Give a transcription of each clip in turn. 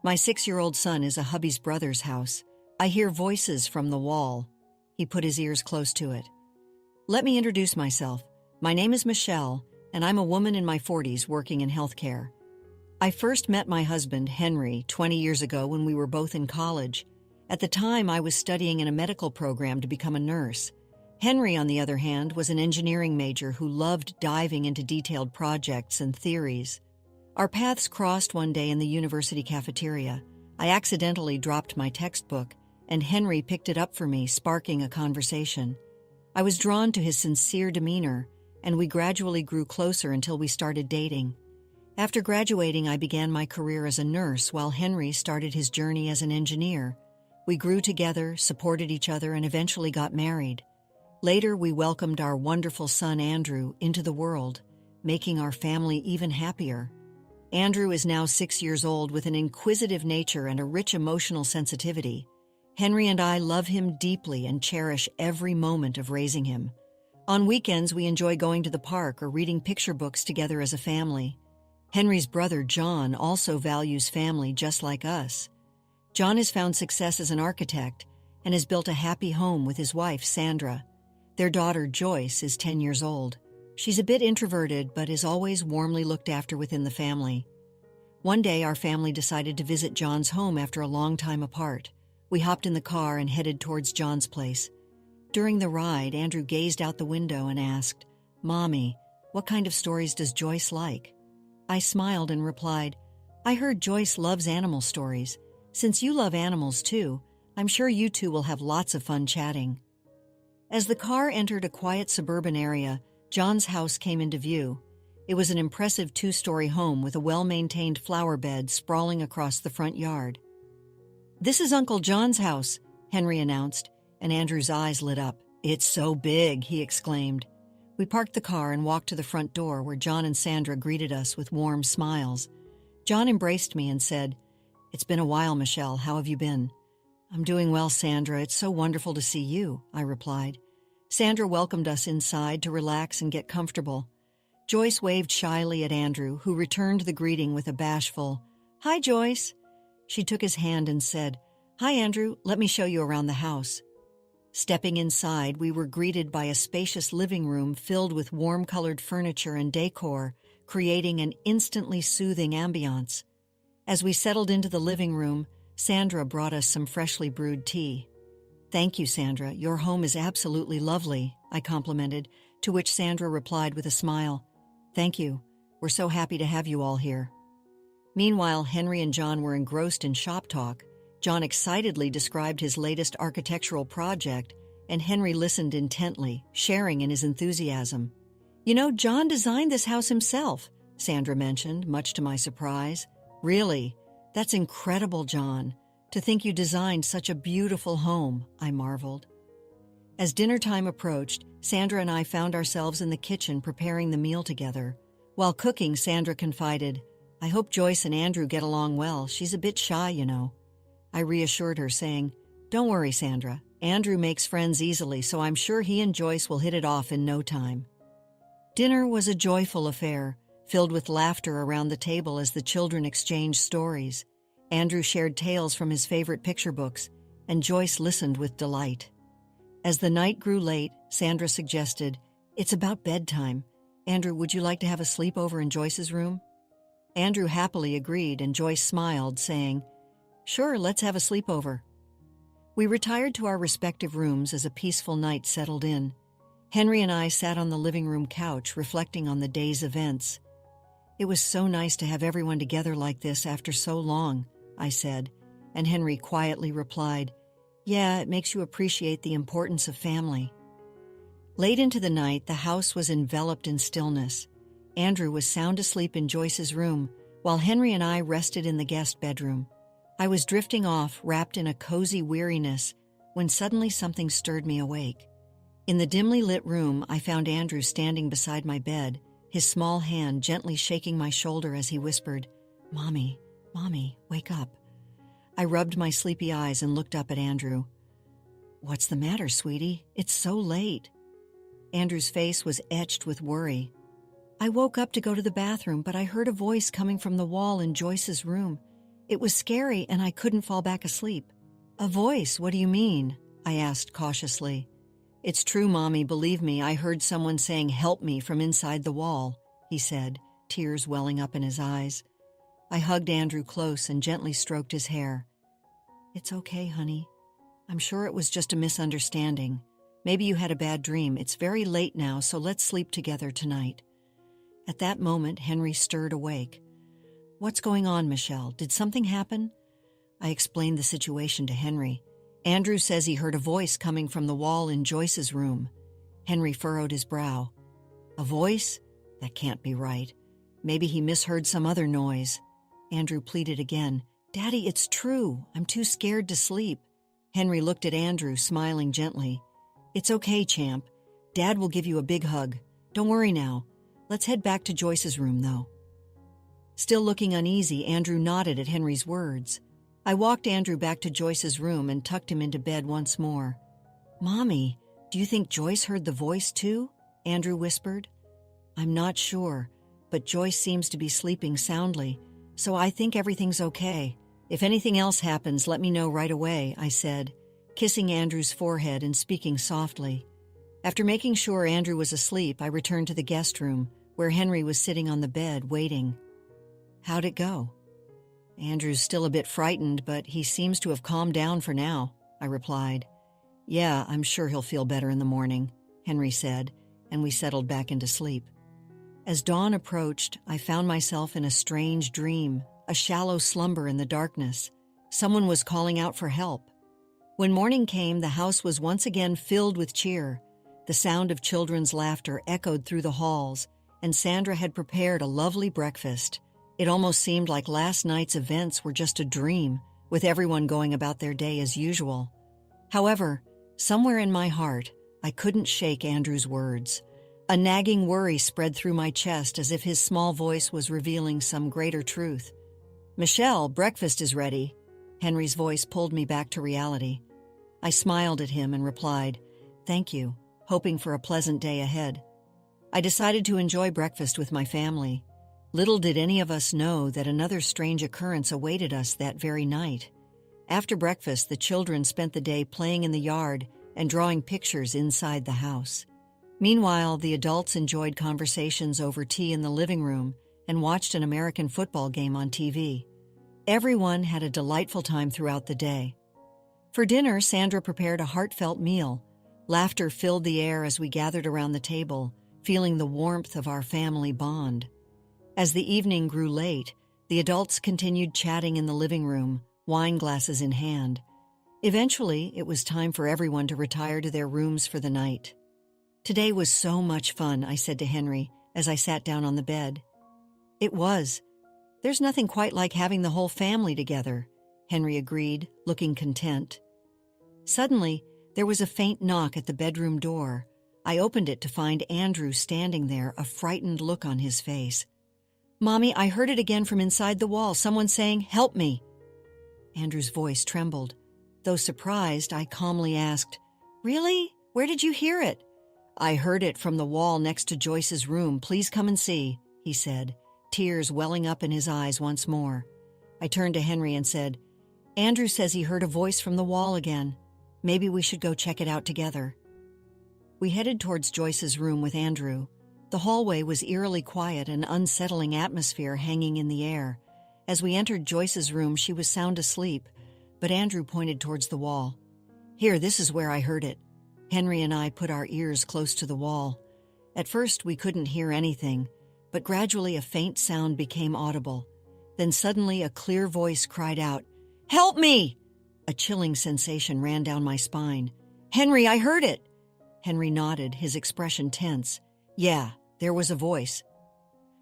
My 6-year-old son is a hubby's brother's house. I hear voices from the wall. He put his ears close to it. Let me introduce myself. My name is Michelle, and I'm a woman in my 40s working in healthcare. I first met my husband, Henry, 20 years ago when we were both in college. At the time, I was studying in a medical program to become a nurse. Henry, on the other hand, was an engineering major who loved diving into detailed projects and theories. Our paths crossed one day in the university cafeteria. I accidentally dropped my textbook, and Henry picked it up for me, sparking a conversation. I was drawn to his sincere demeanor, and we gradually grew closer until we started dating. After graduating, I began my career as a nurse while Henry started his journey as an engineer. We grew together, supported each other, and eventually got married. Later, we welcomed our wonderful son Andrew into the world, making our family even happier. Andrew is now 6 years old with an inquisitive nature and a rich emotional sensitivity. Henry and I love him deeply and cherish every moment of raising him. On weekends, we enjoy going to the park or reading picture books together as a family. Henry's brother, John, also values family just like us. John has found success as an architect and has built a happy home with his wife, Sandra. Their daughter, Joyce, is 10 years old. She's a bit introverted, but is always warmly looked after within the family. One day, our family decided to visit John's home after a long time apart. We hopped in the car and headed towards John's place. During the ride, Andrew gazed out the window and asked, "Mommy, what kind of stories does Joyce like?" I smiled and replied, "I heard Joyce loves animal stories. Since you love animals too, I'm sure you two will have lots of fun chatting." As the car entered a quiet suburban area, John's house came into view. It was an impressive 2-story home with a well-maintained flower bed sprawling across the front yard. "This is Uncle John's house," Henry announced, and Andrew's eyes lit up. "It's so big," he exclaimed. We parked the car and walked to the front door where John and Sandra greeted us with warm smiles. John embraced me and said, "It's been a while, Michelle. How have you been?" "I'm doing well, Sandra. It's so wonderful to see you," I replied. Sandra welcomed us inside to relax and get comfortable. Joyce waved shyly at Andrew, who returned the greeting with a bashful, "Hi, Joyce." She took his hand and said, "Hi, Andrew. Let me show you around the house." Stepping inside, we were greeted by a spacious living room filled with warm-colored furniture and decor, creating an instantly soothing ambiance. As we settled into the living room, Sandra brought us some freshly brewed tea. "Thank you, Sandra. Your home is absolutely lovely," I complimented, to which Sandra replied with a smile, "Thank you. We're so happy to have you all here." Meanwhile, Henry and John were engrossed in shop talk. John excitedly described his latest architectural project, and Henry listened intently, sharing in his enthusiasm. "You know, John designed this house himself," Sandra mentioned, much to my surprise. "Really? That's incredible, John. To think you designed such a beautiful home," I marveled. As dinner time approached, Sandra and I found ourselves in the kitchen preparing the meal together. While cooking, Sandra confided, "I hope Joyce and Andrew get along well. She's a bit shy, you know." I reassured her, saying, "Don't worry, Sandra. Andrew makes friends easily, so I'm sure he and Joyce will hit it off in no time." Dinner was a joyful affair, filled with laughter around the table as the children exchanged stories. Andrew shared tales from his favorite picture books, and Joyce listened with delight. As the night grew late, Sandra suggested, "It's about bedtime. Andrew, would you like to have a sleepover in Joyce's room?" Andrew happily agreed, and Joyce smiled, saying, "Sure, let's have a sleepover." We retired to our respective rooms as a peaceful night settled in. Henry and I sat on the living room couch reflecting on the day's events. "It was so nice to have everyone together like this after so long," I said, and Henry quietly replied, "Yeah, it makes you appreciate the importance of family." Late into the night, the house was enveloped in stillness. Andrew was sound asleep in Joyce's room, while Henry and I rested in the guest bedroom. I was drifting off, wrapped in a cozy weariness, when suddenly something stirred me awake. In the dimly lit room, I found Andrew standing beside my bed, his small hand gently shaking my shoulder as he whispered, Mommy, wake up." I rubbed my sleepy eyes and looked up at Andrew. "What's the matter, sweetie? It's so late." Andrew's face was etched with worry. "I woke up to go to the bathroom, but I heard a voice coming from the wall in Joyce's room. It was scary and I couldn't fall back asleep. A voice, what do you mean? I asked cautiously. It's true, Mommy, believe me, I heard someone saying help me from inside the wall, he said, tears welling up in his eyes. I hugged Andrew close and gently stroked his hair. It's okay, honey. I'm sure it was just a misunderstanding. Maybe you had a bad dream. It's very late now, so let's sleep together tonight. At that moment, Henry stirred awake. What's going on, Michelle? Did something happen? I explained the situation to Henry. Andrew says he heard a voice coming from the wall in Joyce's room. Henry furrowed his brow. A voice? That can't be right. Maybe he misheard some other noise. Andrew pleaded again. Daddy, it's true. I'm too scared to sleep. Henry looked at Andrew, smiling gently. It's okay, champ. Dad will give you a big hug. Don't worry now. Let's head back to Joyce's room, though. Still looking uneasy, Andrew nodded at Henry's words. I walked Andrew back to Joyce's room and tucked him into bed once more. Mommy, do you think Joyce heard the voice too? Andrew whispered. I'm not sure, but Joyce seems to be sleeping soundly, so I think everything's okay. If anything else happens, let me know right away, I said, kissing Andrew's forehead and speaking softly. After making sure Andrew was asleep, I returned to the guest room, where Henry was sitting on the bed, waiting. How'd it go? Andrew's still a bit frightened, but he seems to have calmed down for now, I replied. Yeah, I'm sure he'll feel better in the morning, Henry said, and we settled back into sleep. As dawn approached, I found myself in a strange dream, a shallow slumber in the darkness. Someone was calling out for help. When morning came, the house was once again filled with cheer. The sound of children's laughter echoed through the halls, and Sandra had prepared a lovely breakfast. It almost seemed like last night's events were just a dream, with everyone going about their day as usual. However, somewhere in my heart, I couldn't shake Andrew's words. A nagging worry spread through my chest as if his small voice was revealing some greater truth. Michelle, breakfast is ready. Henry's voice pulled me back to reality. I smiled at him and replied, Thank you, hoping for a pleasant day ahead. I decided to enjoy breakfast with my family. Little did any of us know that another strange occurrence awaited us that very night. After breakfast, the children spent the day playing in the yard and drawing pictures inside the house. Meanwhile, the adults enjoyed conversations over tea in the living room and watched an American football game on TV. Everyone had a delightful time throughout the day. For dinner, Sandra prepared a heartfelt meal. Laughter filled the air as we gathered around the table, feeling the warmth of our family bond. As the evening grew late, the adults continued chatting in the living room, wine glasses in hand. Eventually, it was time for everyone to retire to their rooms for the night. Today was so much fun, I said to Henry as I sat down on the bed. It was. There's nothing quite like having the whole family together, Henry agreed, looking content. Suddenly, there was a faint knock at the bedroom door. I opened it to find Andrew standing there, a frightened look on his face. Mommy, I heard it again from inside the wall, someone saying, help me. Andrew's voice trembled. Though surprised, I calmly asked, Really? Where did you hear it? I heard it from the wall next to Joyce's room. Please come and see, he said, tears welling up in his eyes once more. I turned to Henry and said, Andrew says he heard a voice from the wall again. Maybe we should go check it out together. We headed towards Joyce's room with Andrew. The hallway was eerily quiet, an unsettling atmosphere hanging in the air. As we entered Joyce's room, she was sound asleep, but Andrew pointed towards the wall. Here, this is where I heard it. Henry and I put our ears close to the wall. At first, we couldn't hear anything, but gradually a faint sound became audible. Then suddenly a clear voice cried out, Help me! A chilling sensation ran down my spine. Henry, I heard it! Henry nodded, his expression tense. Yeah, there was a voice.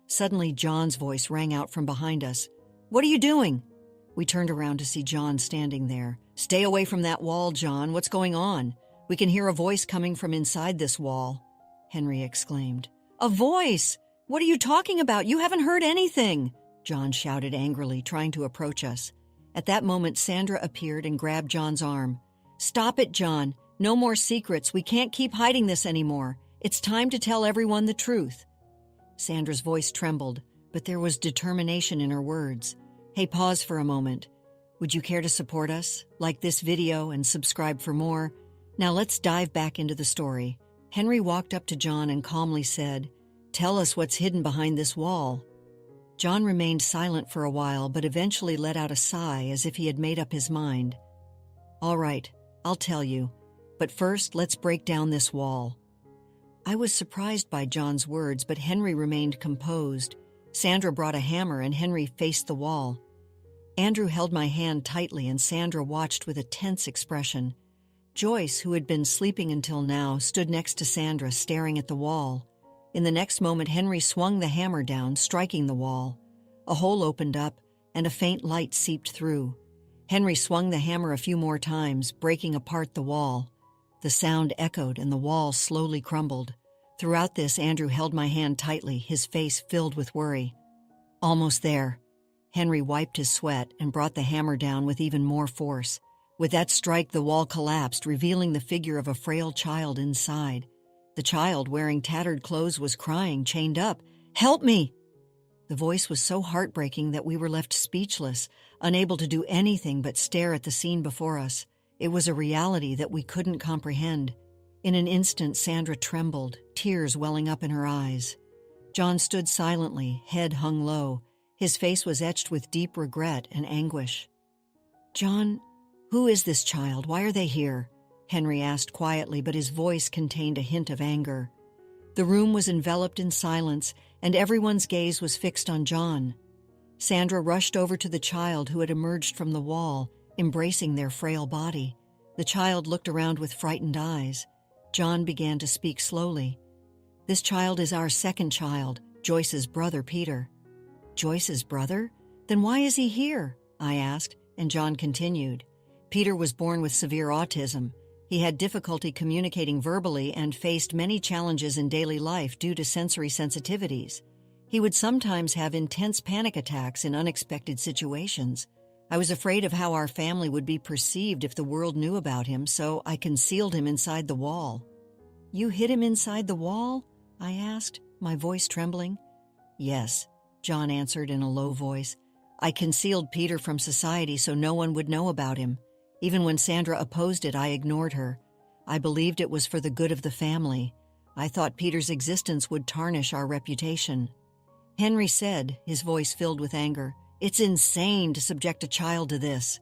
Suddenly, John's voice rang out from behind us. What are you doing? We turned around to see John standing there. Stay away from that wall, John. What's going on? We can hear a voice coming from inside this wall, Henry exclaimed. A voice? What are you talking about? You haven't heard anything, John shouted angrily, trying to approach us. At that moment, Sandra appeared and grabbed John's arm. Stop it, John. No more secrets. We can't keep hiding this anymore. It's time to tell everyone the truth. Sandra's voice trembled, but there was determination in her words. Hey, pause for a moment. Would you care to support us? Like this video and subscribe for more? Now let's dive back into the story. Henry walked up to John and calmly said, "Tell us what's hidden behind this wall." John remained silent for a while, but eventually let out a sigh as if he had made up his mind. "All right, I'll tell you. But first, let's break down this wall." I was surprised by John's words, but Henry remained composed. Sandra brought a hammer and Henry faced the wall. Andrew held my hand tightly and Sandra watched with a tense expression. Joyce, who had been sleeping until now, stood next to Sandra, staring at the wall. In the next moment, Henry swung the hammer down, striking the wall. A hole opened up, and a faint light seeped through. Henry swung the hammer a few more times, breaking apart the wall. The sound echoed, and the wall slowly crumbled. Throughout this, Andrew held my hand tightly, his face filled with worry. "Almost there." Henry wiped his sweat and brought the hammer down with even more force. With that strike, the wall collapsed, revealing the figure of a frail child inside. The child, wearing tattered clothes, was crying, chained up. "Help me!" The voice was so heartbreaking that we were left speechless, unable to do anything but stare at the scene before us. It was a reality that we couldn't comprehend. In an instant, Sandra trembled, tears welling up in her eyes. John stood silently, head hung low. His face was etched with deep regret and anguish. "John, who is this child? Why are they here?" Henry asked quietly, but his voice contained a hint of anger. The room was enveloped in silence, and everyone's gaze was fixed on John. Sandra rushed over to the child who had emerged from the wall, embracing their frail body. The child looked around with frightened eyes. John began to speak slowly. "This child is our second child, Joyce's brother, Peter." "Joyce's brother? Then why is he here?" I asked, and John continued. "Peter was born with severe autism. He had difficulty communicating verbally and faced many challenges in daily life due to sensory sensitivities. He would sometimes have intense panic attacks in unexpected situations. I was afraid of how our family would be perceived if the world knew about him, so I concealed him inside the wall." "You hid him inside the wall?" I asked, my voice trembling. "Yes," John answered in a low voice. "I concealed Peter from society so no one would know about him. Even when Sandra opposed it, I ignored her. I believed it was for the good of the family. I thought Peter's existence would tarnish our reputation." Henry said, his voice filled with anger, "It's insane to subject a child to this."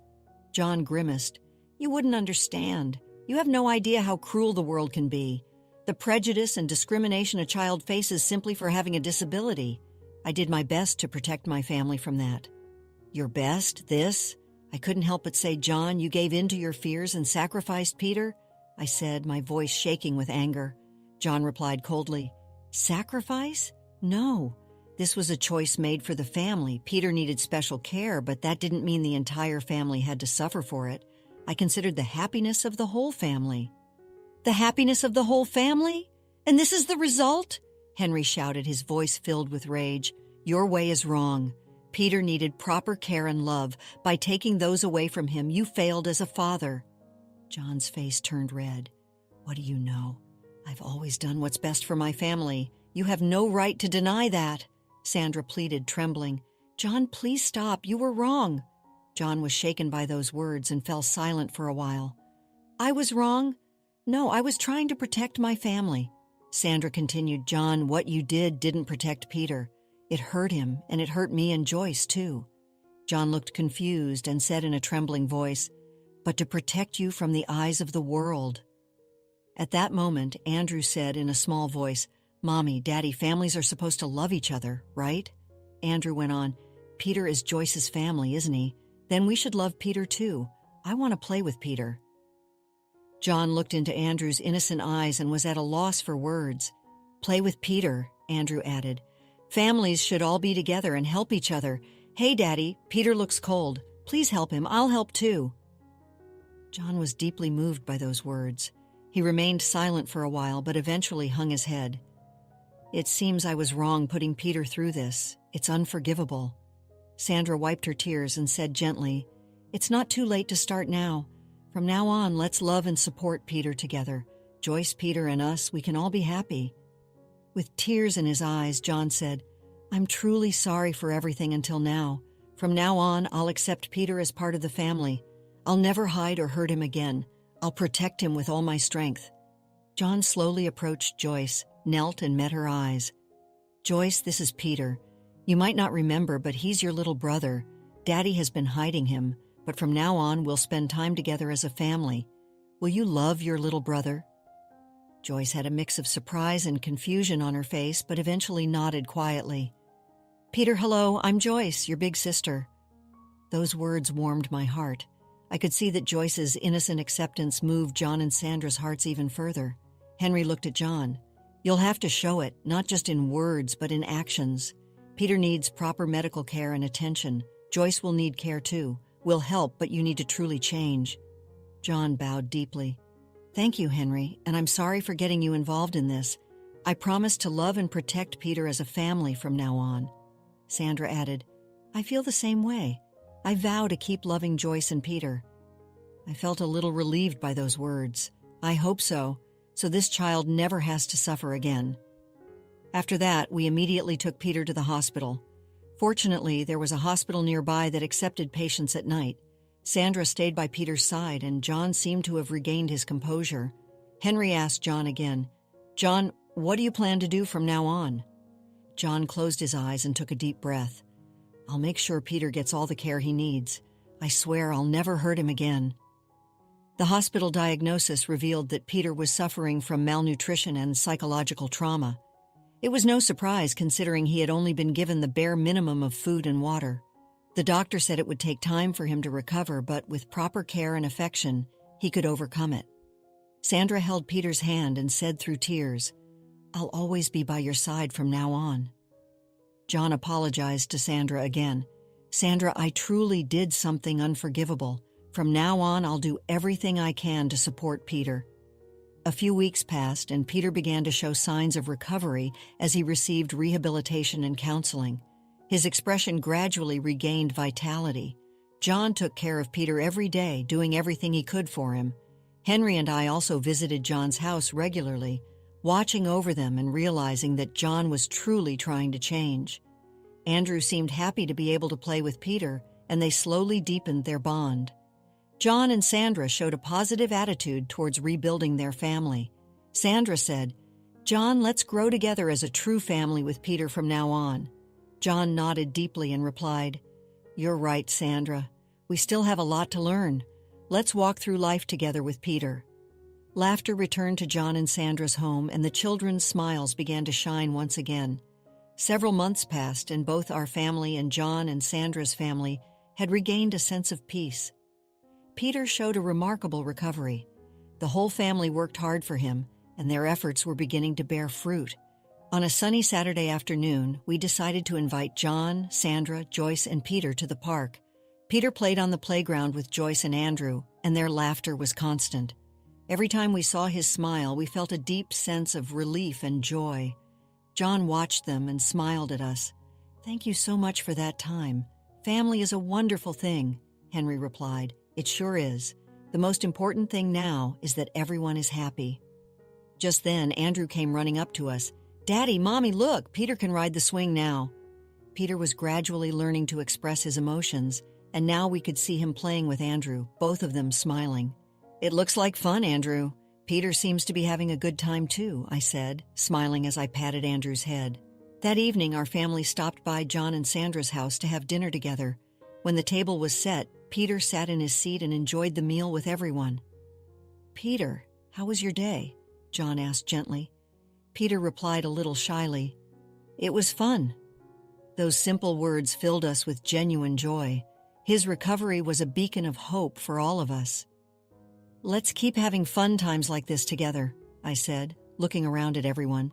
John grimaced. "You wouldn't understand. You have no idea how cruel the world can be. The prejudice and discrimination a child faces simply for having a disability. I did my best to protect my family from that." "Your best? This?" I couldn't help but say, "John, you gave in to your fears and sacrificed Peter?" I said, my voice shaking with anger. John replied coldly, "Sacrifice? No. This was a choice made for the family. Peter needed special care, but that didn't mean the entire family had to suffer for it. I considered the happiness of the whole family." "The happiness of the whole family? And this is the result?" Henry shouted, his voice filled with rage. "Your way is wrong. Peter needed proper care and love. By taking those away from him, you failed as a father." John's face turned red. "What do you know? I've always done what's best for my family. You have no right to deny that," Sandra pleaded, trembling. "John, please stop. You were wrong." John was shaken by those words and fell silent for a while. "I was wrong? No, I was trying to protect my family." Sandra continued, "John, what you did didn't protect Peter. It hurt him, and it hurt me and Joyce, too." John looked confused and said in a trembling voice, "But to protect you from the eyes of the world." At that moment, Andrew said in a small voice, "Mommy, Daddy, families are supposed to love each other, right?" Andrew went on, "Peter is Joyce's family, isn't he? Then we should love Peter too. I want to play with Peter." John looked into Andrew's innocent eyes and was at a loss for words. "Play with Peter," Andrew added. "Families should all be together and help each other. Hey, Daddy, Peter looks cold. Please help him. I'll help too." John was deeply moved by those words. He remained silent for a while, but eventually hung his head. "It seems I was wrong putting Peter through this. It's unforgivable." Sandra wiped her tears and said gently, "It's not too late to start now. From now on, let's love and support Peter together. Joyce, Peter, and us, we can all be happy." With tears in his eyes, John said, "I'm truly sorry for everything until now. From now on, I'll accept Peter as part of the family. I'll never hide or hurt him again. I'll protect him with all my strength." John slowly approached Joyce, knelt and met her eyes. "Joyce, this is Peter. You might not remember, but he's your little brother. Daddy has been hiding him, but from now on we'll spend time together as a family. Will you love your little brother?" Joyce had a mix of surprise and confusion on her face, but eventually nodded quietly. "Peter, hello, I'm Joyce, your big sister." Those words warmed my heart. I could see that Joyce's innocent acceptance moved John and Sandra's hearts even further. Henry looked at John. "You'll have to show it, not just in words, but in actions. Peter needs proper medical care and attention. Joyce will need care too. We'll help, but you need to truly change." John bowed deeply. "Thank you, Henry, and I'm sorry for getting you involved in this. I promise to love and protect Peter as a family from now on." Sandra added, "I feel the same way. I vow to keep loving Joyce and Peter." I felt a little relieved by those words. I hope so this child never has to suffer again. After that, we immediately took Peter to the hospital. Fortunately, there was a hospital nearby that accepted patients at night. Sandra stayed by Peter's side, and John seemed to have regained his composure. Henry asked John again, "John, what do you plan to do from now on?" John closed his eyes and took a deep breath. "I'll make sure Peter gets all the care he needs. I swear I'll never hurt him again." The hospital diagnosis revealed that Peter was suffering from malnutrition and psychological trauma. It was no surprise considering he had only been given the bare minimum of food and water. The doctor said it would take time for him to recover, but with proper care and affection, he could overcome it. Sandra held Peter's hand and said through tears, "I'll always be by your side from now on." John apologized to Sandra again. "Sandra, I truly did something unforgivable. From now on, I'll do everything I can to support Peter." A few weeks passed, and Peter began to show signs of recovery as he received rehabilitation and counseling. His expression gradually regained vitality. John took care of Peter every day, doing everything he could for him. Henry and I also visited John's house regularly, watching over them and realizing that John was truly trying to change. Andrew seemed happy to be able to play with Peter, and they slowly deepened their bond. John and Sandra showed a positive attitude towards rebuilding their family. Sandra said, "John, let's grow together as a true family with Peter from now on." John nodded deeply and replied, "You're right, Sandra. We still have a lot to learn. Let's walk through life together with Peter." Laughter returned to John and Sandra's home, and the children's smiles began to shine once again. Several months passed, and both our family and John and Sandra's family had regained a sense of peace. Peter showed a remarkable recovery. The whole family worked hard for him, and their efforts were beginning to bear fruit. On a sunny Saturday afternoon, we decided to invite John, Sandra, Joyce, and Peter to the park. Peter played on the playground with Joyce and Andrew, and their laughter was constant. Every time we saw his smile, we felt a deep sense of relief and joy. John watched them and smiled at us. "Thank you so much for that time. Family is a wonderful thing," Henry replied. "It sure is. The most important thing now is that everyone is happy." Just then, Andrew came running up to us. "Daddy, Mommy, look, Peter can ride the swing now." Peter was gradually learning to express his emotions, and now we could see him playing with Andrew, both of them smiling. "It looks like fun, Andrew. Peter seems to be having a good time too," I said, smiling as I patted Andrew's head. That evening, our family stopped by John and Sandra's house to have dinner together. When the table was set, Peter sat in his seat and enjoyed the meal with everyone. "Peter, how was your day?" John asked gently. Peter replied a little shyly, "It was fun." Those simple words filled us with genuine joy. His recovery was a beacon of hope for all of us. "Let's keep having fun times like this together," I said, looking around at everyone.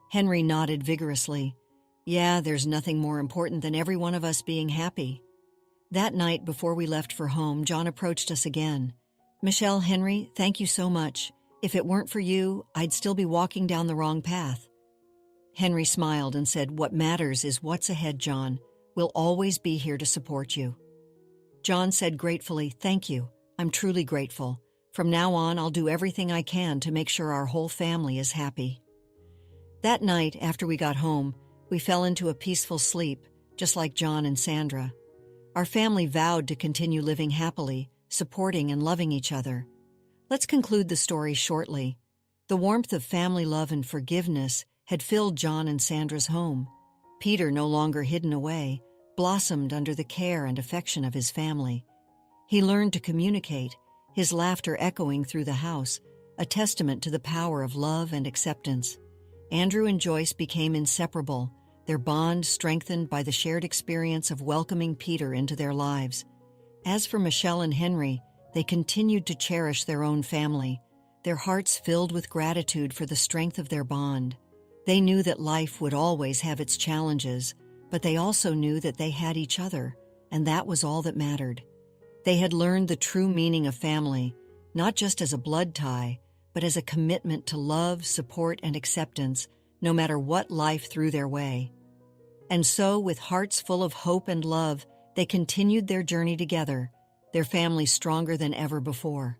Henry nodded vigorously. "Yeah, there's nothing more important than every one of us being happy." That night, before we left for home, John approached us again. "Michelle, Henry, thank you so much. If it weren't for you, I'd still be walking down the wrong path." Henry smiled and said, "What matters is what's ahead, John. We'll always be here to support you." John said gratefully, "Thank you. I'm truly grateful. From now on, I'll do everything I can to make sure our whole family is happy." That night, after we got home, we fell into a peaceful sleep, just like John and Sandra. Our family vowed to continue living happily, supporting and loving each other. Let's conclude the story shortly. The warmth of family love and forgiveness had filled John and Sandra's home. Peter, no longer hidden away, blossomed under the care and affection of his family. He learned to communicate, his laughter echoing through the house, a testament to the power of love and acceptance. Andrew and Joyce became inseparable, their bond strengthened by the shared experience of welcoming Peter into their lives. As for Michelle and Henry, they continued to cherish their own family, their hearts filled with gratitude for the strength of their bond. They knew that life would always have its challenges, but they also knew that they had each other, and that was all that mattered. They had learned the true meaning of family, not just as a blood tie, but as a commitment to love, support, and acceptance, no matter what life threw their way. And so, with hearts full of hope and love, they continued their journey together, their family stronger than ever before.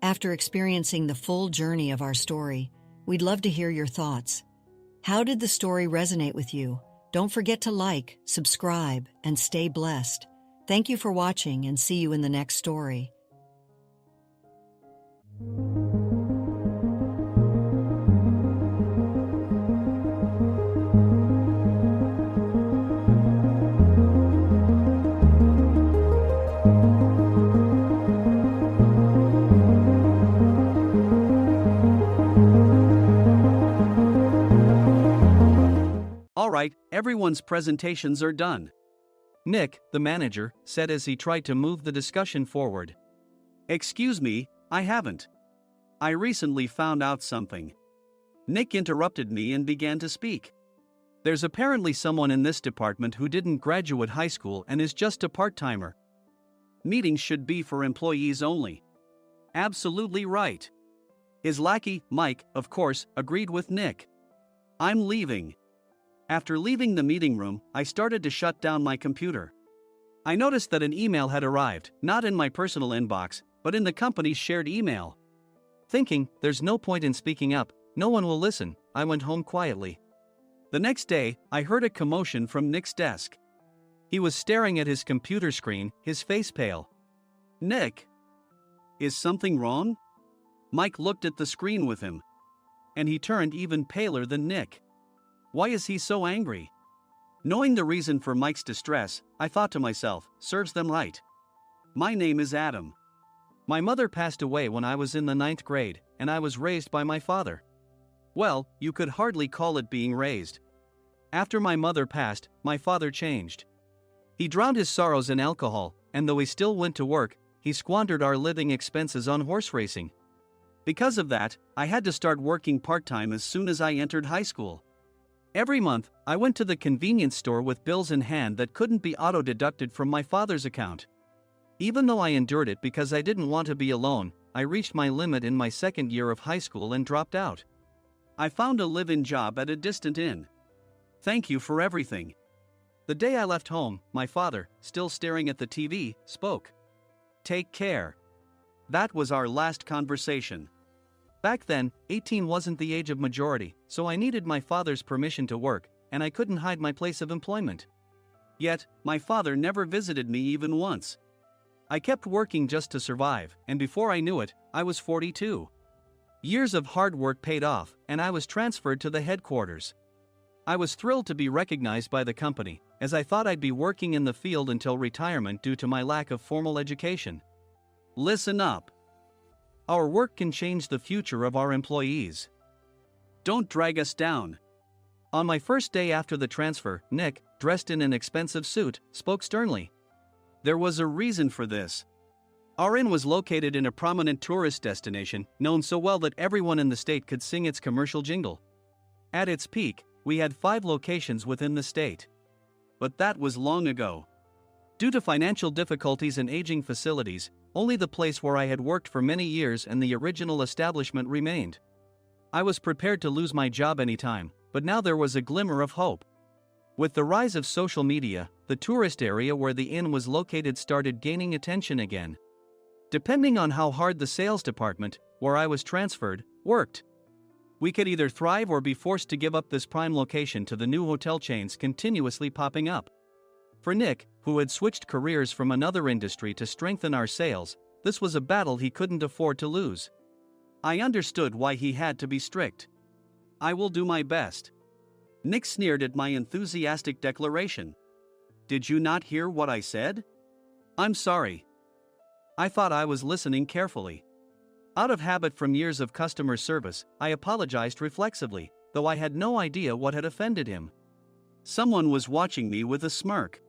After experiencing the full journey of our story, we'd love to hear your thoughts. How did the story resonate with you? Don't forget to like, subscribe, and stay blessed. Thank you for watching, and see you in the next story. Alright, everyone's presentations are done. Nick, the manager, said as he tried to move the discussion forward. Excuse me, I haven't. I recently found out something. Nick interrupted me and began to speak. There's apparently someone in this department who didn't graduate high school and is just a part-timer. Meetings should be for employees only. Absolutely right. His lackey, Mike, of course, agreed with Nick. I'm leaving. After leaving the meeting room, I started to shut down my computer. I noticed that an email had arrived, not in my personal inbox, but in the company's shared email. Thinking, there's no point in speaking up, no one will listen, I went home quietly. The next day, I heard a commotion from Nick's desk. He was staring at his computer screen, his face pale. Nick! Is something wrong? Mike looked at the screen with him. And he turned even paler than Nick. Why is he so angry? Knowing the reason for Mike's distress, I thought to myself, serves them right. My name is Adam. My mother passed away when I was in the 9th grade, and I was raised by my father. Well, you could hardly call it being raised. After my mother passed, my father changed. He drowned his sorrows in alcohol, and though he still went to work, he squandered our living expenses on horse racing. Because of that, I had to start working part-time as soon as I entered high school. Every month, I went to the convenience store with bills in hand that couldn't be auto-deducted from my father's account. Even though I endured it because I didn't want to be alone, I reached my limit in my second year of high school and dropped out. I found a live-in job at a distant inn. Thank you for everything. The day I left home, my father, still staring at the TV, spoke. Take care. That was our last conversation. Back then, 18 wasn't the age of majority, so I needed my father's permission to work, and I couldn't hide my place of employment. Yet, my father never visited me even once. I kept working just to survive, and before I knew it, I was 42. Years of hard work paid off, and I was transferred to the headquarters. I was thrilled to be recognized by the company, as I thought I'd be working in the field until retirement due to my lack of formal education. Listen up. Our work can change the future of our employees. Don't drag us down. On my first day after the transfer, Nick, dressed in an expensive suit, spoke sternly. There was a reason for this. Our inn was located in a prominent tourist destination, known so well that everyone in the state could sing its commercial jingle. At its peak, we had 5 locations within the state. But that was long ago. Due to financial difficulties and aging facilities, only the place where I had worked for many years and the original establishment remained. I was prepared to lose my job anytime, but now there was a glimmer of hope. With the rise of social media, the tourist area where the inn was located started gaining attention again. Depending on how hard the sales department, where I was transferred, worked, we could either thrive or be forced to give up this prime location to the new hotel chains continuously popping up. For Nick, who had switched careers from another industry to strengthen our sales, this was a battle he couldn't afford to lose. I understood why he had to be strict. I will do my best. Nick sneered at my enthusiastic declaration. Did you not hear what I said? I'm sorry. I thought I was listening carefully. Out of habit from years of customer service, I apologized reflexively, though I had no idea what had offended him. Someone was watching me with a smirk.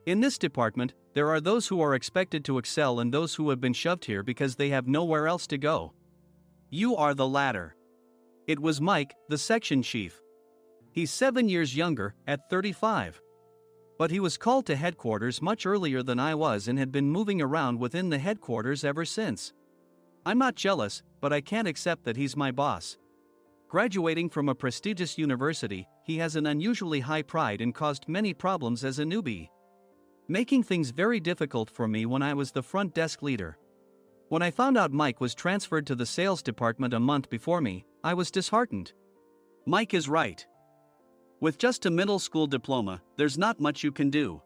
In this department, there are those who are expected to excel and those who have been shoved here because they have nowhere else to go. You are the latter. It was Mike, the section chief. He's 7 years younger, at 35. But he was called to headquarters much earlier than I was and had been moving around within the headquarters ever since. I'm not jealous, but I can't accept that he's my boss. Graduating from a prestigious university, he has an unusually high pride and caused many problems as a newbie, making things very difficult for me when I was the front desk leader. When I found out Mike was transferred to the sales department a month before me, I was disheartened. Mike is right. With just a middle school diploma, there's not much you can do.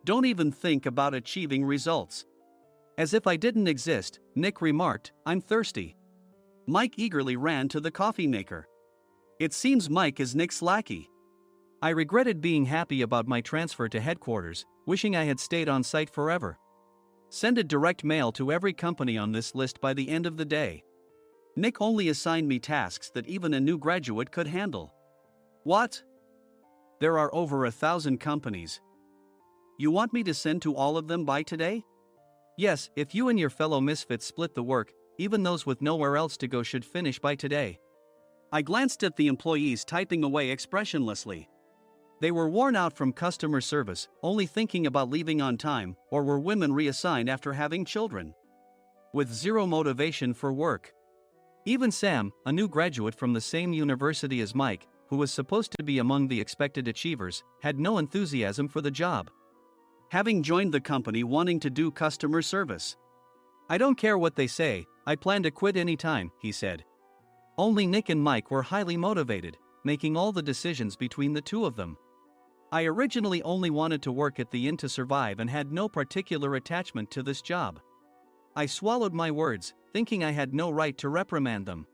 Don't even think about achieving results. As if I didn't exist, Nick remarked, I'm thirsty. Mike eagerly ran to the coffee maker. It seems Mike is Nick's lackey. I regretted being happy about my transfer to headquarters, wishing I had stayed on site forever. Send a direct mail to every company on this list by the end of the day. Nick only assigned me tasks that even a new graduate could handle. What? There are over 1,000 companies. You want me to send to all of them by today? Yes, if you and your fellow misfits split the work, even those with nowhere else to go should finish by today. I glanced at the employees typing away expressionlessly. They were worn out from customer service, only thinking about leaving on time, or were women reassigned after having children, with zero motivation for work. Even Sam, a new graduate from the same university as Mike, who was supposed to be among the expected achievers, had no enthusiasm for the job, having joined the company wanting to do customer service. I don't care what they say, I plan to quit anytime, he said. Only Nick and Mike were highly motivated, making all the decisions between the two of them. I originally only wanted to work at the inn to survive and had no particular attachment to this job. I swallowed my words, thinking I had no right to reprimand them.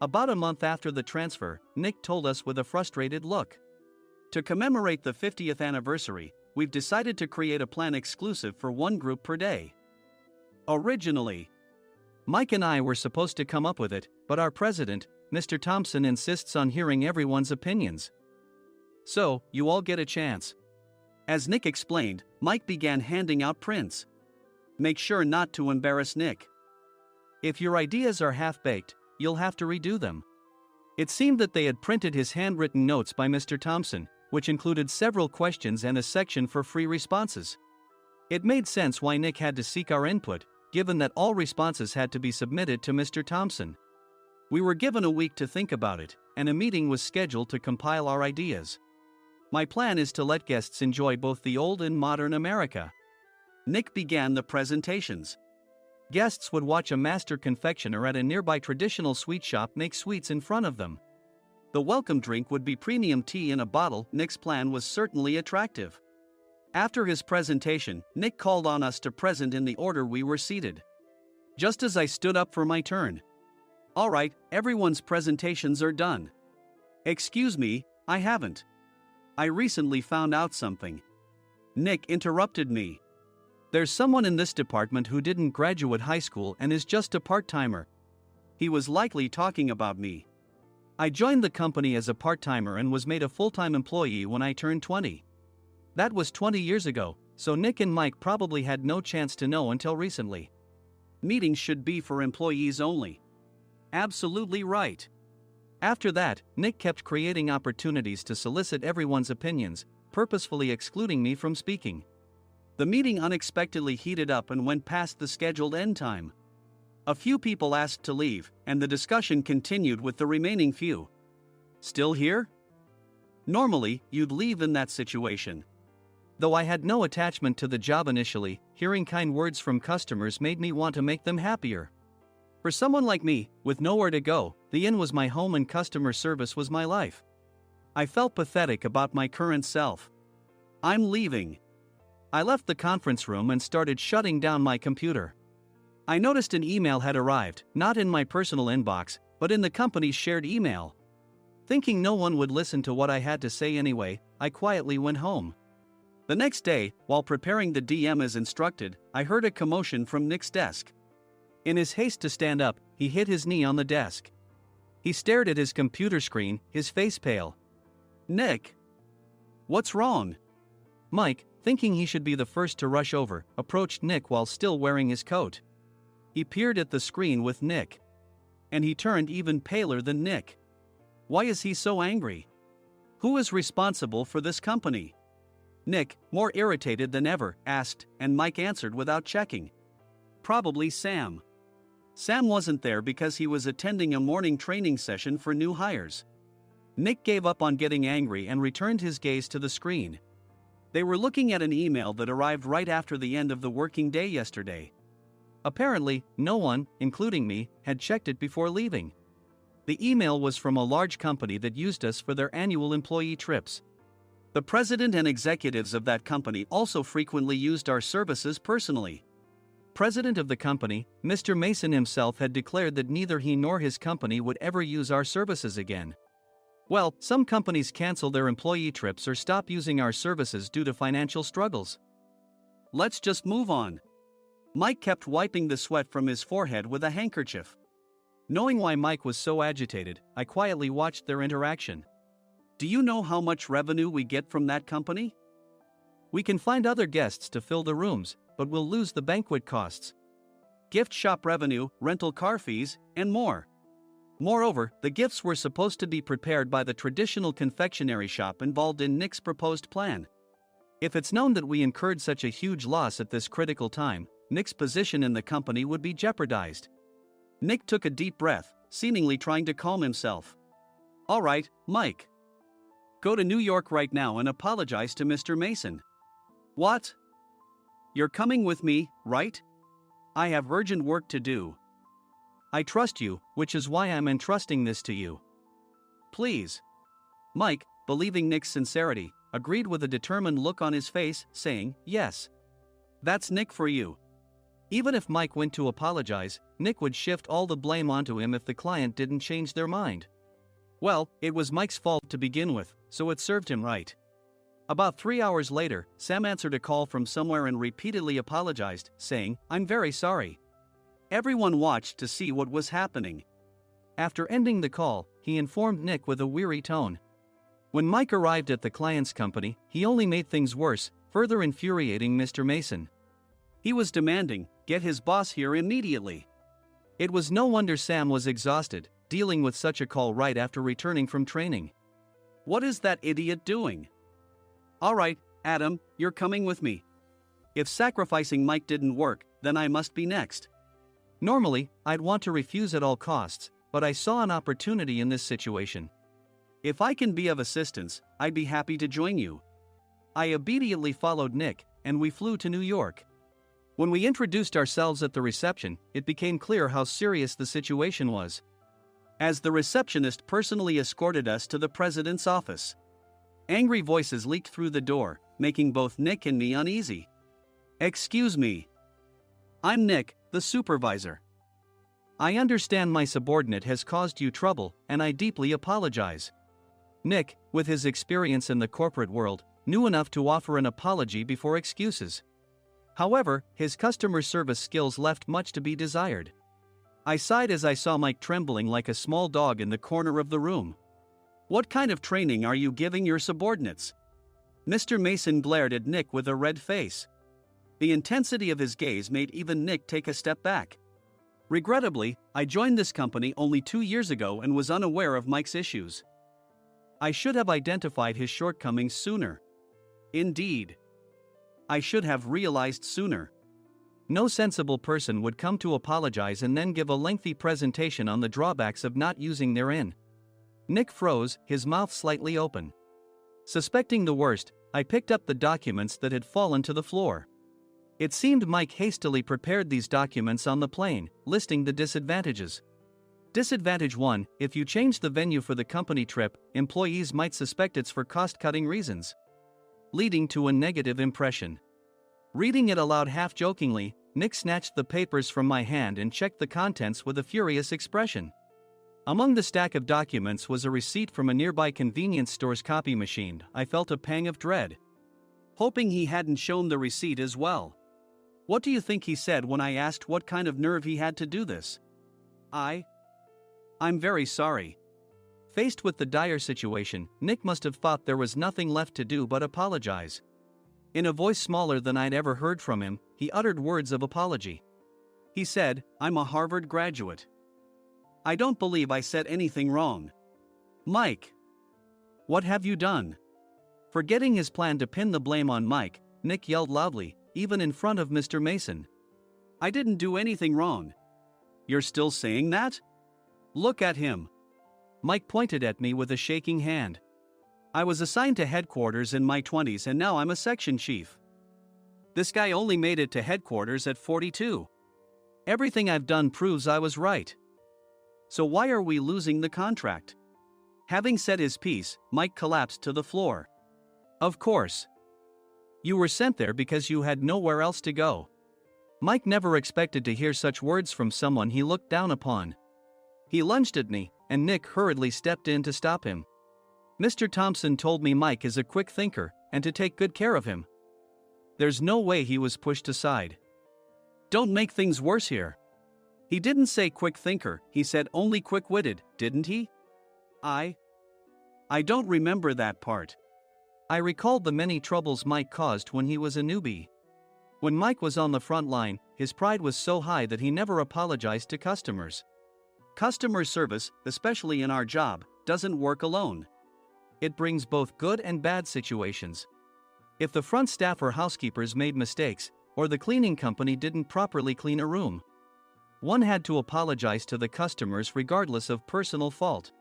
About a month after the transfer, Nick told us with a frustrated look. To commemorate the 50th anniversary, we've decided to create a plan exclusive for one group per day. Originally, Mike and I were supposed to come up with it, but our president, Mr. Thompson, insists on hearing everyone's opinions. So, you all get a chance. As Nick explained, Mike began handing out prints. Make sure not to embarrass Nick. If your ideas are half-baked, you'll have to redo them. It seemed that they had printed his handwritten notes by Mr. Thompson, which included several questions and a section for free responses. It made sense why Nick had to seek our input, given that all responses had to be submitted to Mr. Thompson. We were given a week to think about it, and a meeting was scheduled to compile our ideas. My plan is to let guests enjoy both the old and modern America. Nick began the presentations. Guests would watch a master confectioner at a nearby traditional sweet shop make sweets in front of them. The welcome drink would be premium tea in a bottle. Nick's plan was certainly attractive. After his presentation, Nick called on us to present in the order we were seated. Just as I stood up for my turn. All right, everyone's presentations are done. Excuse me, I haven't. I recently found out something. Nick interrupted me. There's someone in this department who didn't graduate high school and is just a part-timer. He was likely talking about me. I joined the company as a part-timer and was made a full-time employee when I turned 20. That was 20 years ago, so Nick and Mike probably had no chance to know until recently. Meetings should be for employees only. Absolutely right. After that, Nick kept creating opportunities to solicit everyone's opinions, purposefully excluding me from speaking. The meeting unexpectedly heated up and went past the scheduled end time. A few people asked to leave, and the discussion continued with the remaining few. Still here? Normally, you'd leave in that situation. Though I had no attachment to the job initially, hearing kind words from customers made me want to make them happier. For someone like me, with nowhere to go, the inn was my home and customer service was my life. I felt pathetic about my current self. I'm leaving. I left the conference room and started shutting down my computer. I noticed an email had arrived, not in my personal inbox, but in the company's shared email. Thinking no one would listen to what I had to say anyway, I quietly went home. The next day, while preparing the DM as instructed, I heard a commotion from Nick's desk. In his haste to stand up, he hit his knee on the desk. He stared at his computer screen, his face pale. "Nick! What's wrong?" Mike, thinking he should be the first to rush over, approached Nick while still wearing his coat. He peered at the screen with Nick. And he turned even paler than Nick. Why is he so angry? Who is responsible for this company? Nick, more irritated than ever, asked, and Mike answered without checking. Probably Sam. Sam wasn't there because he was attending a morning training session for new hires. Nick gave up on getting angry and returned his gaze to the screen. They were looking at an email that arrived right after the end of the working day yesterday. Apparently, no one, including me, had checked it before leaving. The email was from a large company that used us for their annual employee trips. The president and executives of that company also frequently used our services personally. President of the company, Mr. Mason himself, had declared that neither he nor his company would ever use our services again. Well, some companies cancel their employee trips or stop using our services due to financial struggles. Let's just move on. Mike kept wiping the sweat from his forehead with a handkerchief. Knowing why Mike was so agitated, I quietly watched their interaction. Do you know how much revenue we get from that company? We can find other guests to fill the rooms, but we'll lose the banquet costs, gift shop revenue, rental car fees, and more. Moreover, the gifts were supposed to be prepared by the traditional confectionery shop involved in Nick's proposed plan. If it's known that we incurred such a huge loss at this critical time, Nick's position in the company would be jeopardized. Nick took a deep breath, seemingly trying to calm himself. All right, Mike. Go to New York right now and apologize to Mr. Mason. What? You're coming with me, right? I have urgent work to do. I trust you, which is why I'm entrusting this to you. Please. Mike, believing Nick's sincerity, agreed with a determined look on his face, saying, yes. That's Nick for you. Even if Mike went to apologize, Nick would shift all the blame onto him if the client didn't change their mind. Well, it was Mike's fault to begin with, so it served him right. About 3 hours later, Sam answered a call from somewhere and repeatedly apologized, saying, I'm very sorry. Everyone watched to see what was happening. After ending the call, he informed Nick with a weary tone. When Mike arrived at the client's company, he only made things worse, further infuriating Mr. Mason. He was demanding, get his boss here immediately. It was no wonder Sam was exhausted, dealing with such a call right after returning from training. What is that idiot doing? All right, Adam, you're coming with me. If sacrificing Mike didn't work, then I must be next. Normally, I'd want to refuse at all costs, but I saw an opportunity in this situation. If I can be of assistance, I'd be happy to join you. I immediately followed Nick, and we flew to New York. When we introduced ourselves at the reception, it became clear how serious the situation was, as the receptionist personally escorted us to the president's office. Angry voices leaked through the door, making both Nick and me uneasy. Excuse me. I'm Nick, the supervisor. I understand my subordinate has caused you trouble, and I deeply apologize. Nick, with his experience in the corporate world, knew enough to offer an apology before excuses. However, his customer service skills left much to be desired. I sighed as I saw Mike trembling like a small dog in the corner of the room. What kind of training are you giving your subordinates? Mr. Mason glared at Nick with a red face. The intensity of his gaze made even Nick take a step back. Regrettably, I joined this company only 2 years ago and was unaware of Mike's issues. I should have identified his shortcomings sooner. Indeed. I should have realized sooner. No sensible person would come to apologize and then give a lengthy presentation on the drawbacks of not using their in. Nick froze, his mouth slightly open. Suspecting the worst, I picked up the documents that had fallen to the floor. It seemed Mike hastily prepared these documents on the plane, listing the disadvantages. Disadvantage 1: if you change the venue for the company trip, employees might suspect it's for cost-cutting reasons. leading to a negative impression. Reading it aloud half-jokingly, Nick snatched the papers from my hand and checked the contents with a furious expression. Among the stack of documents was a receipt from a nearby convenience store's copy machine. I felt a pang of dread, hoping he hadn't shown the receipt as well. What do you think he said when I asked what kind of nerve he had to do this? I'm very sorry. Faced with the dire situation, Nick must have thought there was nothing left to do but apologize. In a voice smaller than I'd ever heard from him, he uttered words of apology. He said, "I'm a Harvard graduate. I don't believe I said anything wrong." Mike! What have you done? Forgetting his plan to pin the blame on Mike, Nick yelled loudly, even in front of Mr. Mason. "I didn't do anything wrong." "You're still saying that? Look at him." Mike pointed at me with a shaking hand. "I was assigned to headquarters in my 20s and now I'm a section chief. This guy only made it to headquarters at 42. Everything I've done proves I was right. So why are we losing the contract?" Having said his piece, Mike collapsed to the floor. "Of course. You were sent there because you had nowhere else to go." Mike never expected to hear such words from someone he looked down upon. He lunged at me, and Nick hurriedly stepped in to stop him. "Mr. Thompson told me Mike is a quick thinker, and to take good care of him." There's no way he was pushed aside. "Don't make things worse here. He didn't say quick thinker, he said only quick-witted, didn't he?" I don't remember that part." I recalled the many troubles Mike caused when he was a newbie. When Mike was on the front line, his pride was so high that he never apologized to customers. Customer service, especially in our job, doesn't work alone. It brings both good and bad situations. If the front staff or housekeepers made mistakes, or the cleaning company didn't properly clean a room, one had to apologize to the customers regardless of personal fault.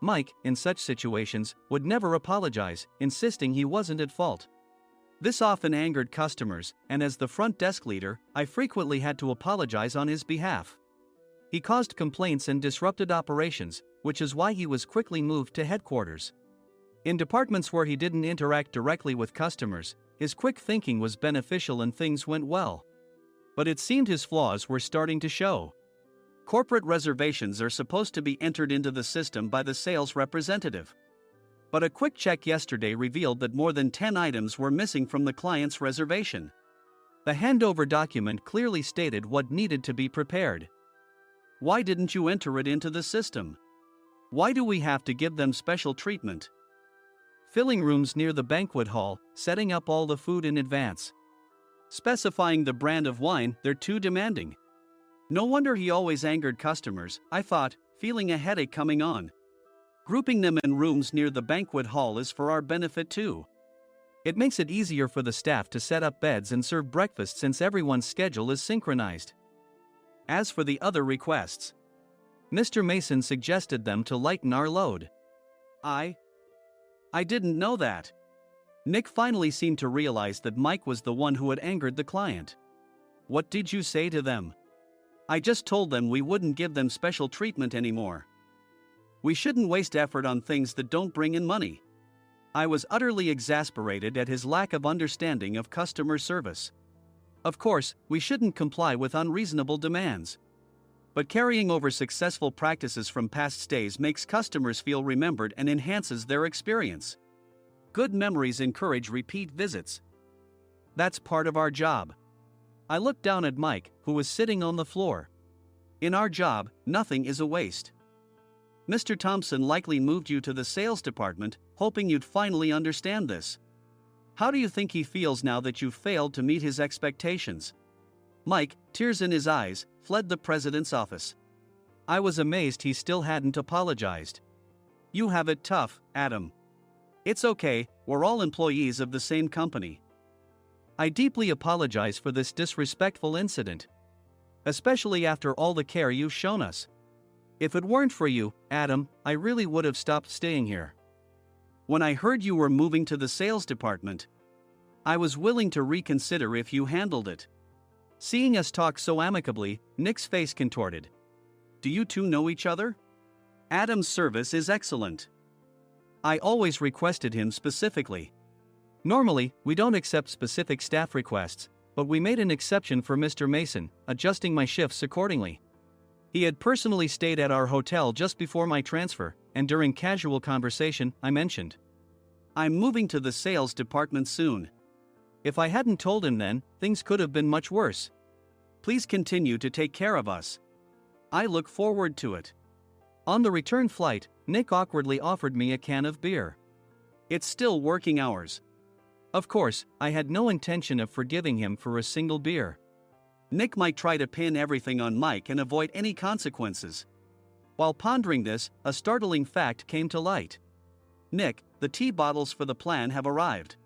Mike, in such situations, would never apologize, insisting he wasn't at fault. This often angered customers, and as the front desk leader, I frequently had to apologize on his behalf. He caused complaints and disrupted operations, which is why he was quickly moved to headquarters. In departments where he didn't interact directly with customers, his quick thinking was beneficial and things went well. But it seemed his flaws were starting to show. Corporate reservations are supposed to be entered into the system by the sales representative. But a quick check yesterday revealed that more than 10 items were missing from the client's reservation. The handover document clearly stated what needed to be prepared. Why didn't you enter it into the system? Why do we have to give them special treatment? Filling rooms near the banquet hall, setting up all the food in advance. Specifying the brand of wine, they're too demanding. No wonder he always angered customers, I thought, feeling a headache coming on. Grouping them in rooms near the banquet hall is for our benefit too. It makes it easier for the staff to set up beds and serve breakfast since everyone's schedule is synchronized. As for the other requests, Mr. Mason suggested them to lighten our load. I didn't know that. Nick finally seemed to realize that Mike was the one who had angered the client. What did you say to them? I just told them we wouldn't give them special treatment anymore. We shouldn't waste effort on things that don't bring in money. I was utterly exasperated at his lack of understanding of customer service. Of course, we shouldn't comply with unreasonable demands. But carrying over successful practices from past stays makes customers feel remembered and enhances their experience. Good memories encourage repeat visits. That's part of our job. I looked down at Mike, who was sitting on the floor. In our job, nothing is a waste. Mr. Thompson likely moved you to the sales department, hoping you'd finally understand this. How do you think he feels now that you failed to meet his expectations? Mike, tears in his eyes, fled the president's office. I was amazed he still hadn't apologized. You have it tough, Adam. It's okay, we're all employees of the same company. I deeply apologize for this disrespectful incident. Especially after all the care you've shown us. If it weren't for you, Adam, I really would have stopped staying here. When I heard you were moving to the sales department, I was willing to reconsider if you handled it. Seeing us talk so amicably, Nick's face contorted. Do you two know each other? Adam's service is excellent. I always requested him specifically. Normally, we don't accept specific staff requests, but we made an exception for Mr. Mason, adjusting my shifts accordingly. He had personally stayed at our hotel just before my transfer, and during casual conversation, I mentioned, "I'm moving to the sales department soon." If I hadn't told him then, things could have been much worse. "Please continue to take care of us. I look forward to it." On the return flight, Nick awkwardly offered me a can of beer. "It's still working hours." Of course, I had no intention of forgiving him for a single beer. Nick might try to pin everything on Mike and avoid any consequences. While pondering this, a startling fact came to light. "Nick, the tea bottles for the plan have arrived."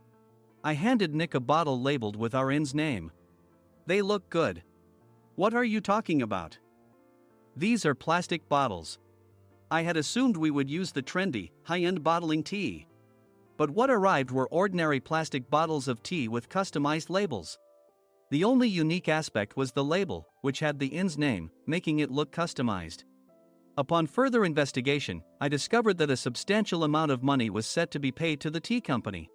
I handed Nick a bottle labeled with our inn's name. "They look good." "What are you talking about?" "These are plastic bottles. I had assumed we would use the trendy, high-end bottling tea. But what arrived were ordinary plastic bottles of tea with customized labels. The only unique aspect was the label, which had the inn's name, making it look customized. Upon further investigation, I discovered that a substantial amount of money was set to be paid to the tea company.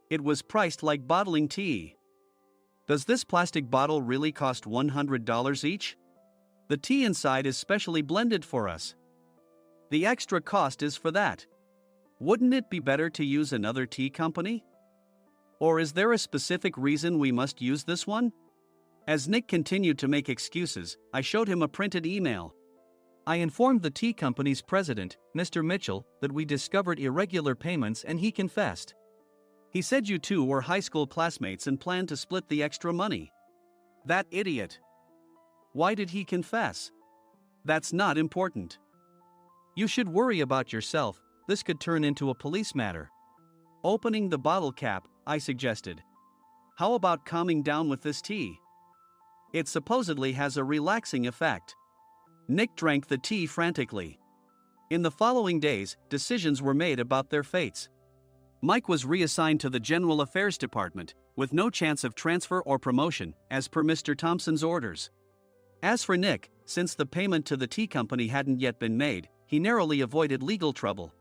It was priced like bottling tea. "Does this plastic bottle really cost $100 each? The tea inside is specially blended for us." "The extra cost is for that. Wouldn't it be better to use another tea company? Or is there a specific reason we must use this one?" As Nick continued to make excuses, I showed him a printed email. I informed the tea company's president, Mr. Mitchell, that we discovered irregular payments and he confessed. He said you two were high school classmates and planned to split the extra money. That idiot. Why did he confess? That's not important. You should worry about yourself. This could turn into a police matter. Opening the bottle cap, I suggested. How about calming down with this tea? It supposedly has a relaxing effect. Nick drank the tea frantically. In the following days, decisions were made about their fates. Mike was reassigned to the General Affairs Department, with no chance of transfer or promotion, as per Mr. Thompson's orders. As for Nick, since the payment to the tea company hadn't yet been made, he narrowly avoided legal trouble.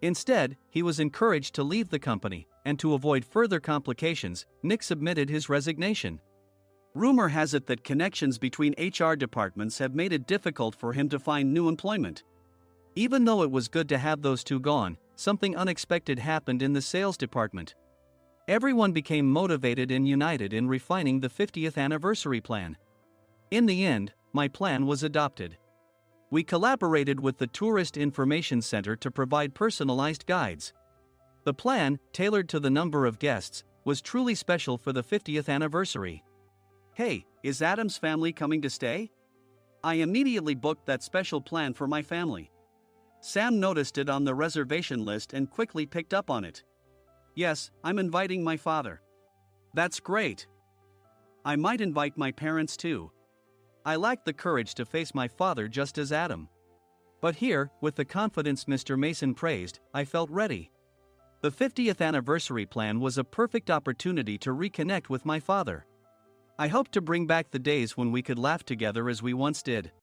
Instead, he was encouraged to leave the company, and to avoid further complications, Nick submitted his resignation. Rumor has it that connections between HR departments have made it difficult for him to find new employment. Even though it was good to have those two gone, something unexpected happened in the sales department. Everyone became motivated and united in refining the 50th anniversary plan. In the end, my plan was adopted. We collaborated with the Tourist Information Center to provide personalized guides. The plan, tailored to the number of guests, was truly special for the 50th anniversary. "Hey, is Adam's family coming to stay?" I immediately booked that special plan for my family. Sam noticed it on the reservation list and quickly picked up on it. "Yes, I'm inviting my father." "That's great. I might invite my parents too." I lacked the courage to face my father just as Adam. But here, with the confidence Mr. Mason praised, I felt ready. The 50th anniversary plan was a perfect opportunity to reconnect with my father. I hoped to bring back the days when we could laugh together as we once did.